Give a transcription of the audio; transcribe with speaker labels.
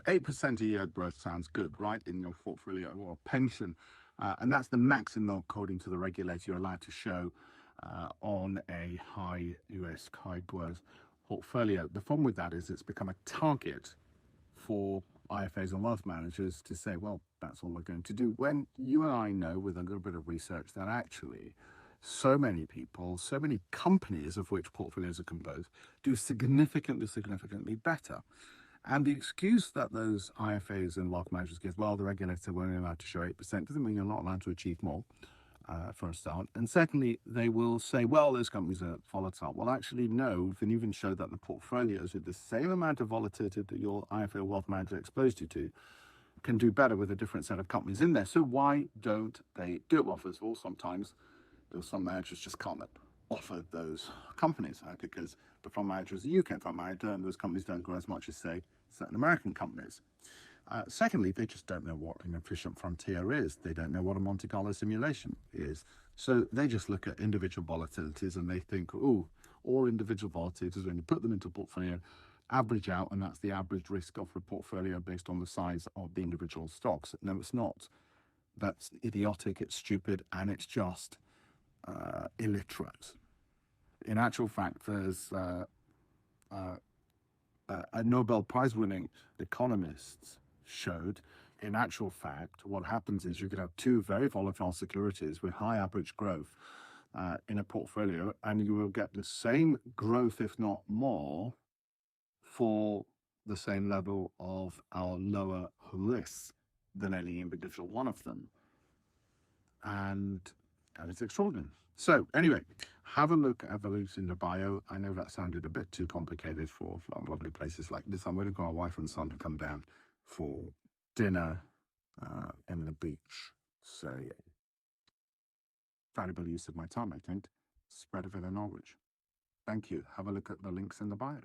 Speaker 1: 8% a year growth sounds good, right? In your portfolio or pension. And that's the maximum, according to the regulator, you're allowed to show on a high US high growth portfolio. The problem with that is it's become a target for IFAs and wealth managers to say, well, that's all we're going to do. When you and I know, with a little bit of research, that actually so many people, so many companies of which portfolios are composed, do significantly better. And the excuse that those IFAs and wealth managers give, well, the regulator were only allowed to show 8%, doesn't mean you're not allowed to achieve more, for a start. And secondly, they will say, well, those companies are volatile. Well, actually, no, we can even show that the portfolios with the same amount of volatility that your IFA wealth manager exposed you to can do better with a different set of companies in there. So why don't they do it? Well, first of all, sometimes some managers just can't offer those companies because the fund manager is a UK fund manager and those companies don't grow as much as, say, certain American companies. Secondly, they just don't know what an efficient frontier is. They don't know what a Monte Carlo simulation is. So they just look at individual volatilities and they think, oh, all individual volatilities, when you put them into a portfolio, average out, and that's the average risk of the portfolio based on the size of the individual stocks. No, it's not. That's idiotic, it's stupid, and it's just illiterate. In actual fact, there's a Nobel Prize winning economists showed, in actual fact, what happens is you could have two very volatile securities with high average growth in a portfolio, and you will get the same growth, if not more, for the same level of our lower risk than any individual one of them. And that is extraordinary. So anyway, have a look at the links in the bio. I know that sounded a bit too complicated for lovely places like this. I'm waiting for my wife and son to come down for dinner in the beach. So valuable use of my time, I think. Spread of it in Norwich. Thank you. Have a look at the links in the bio.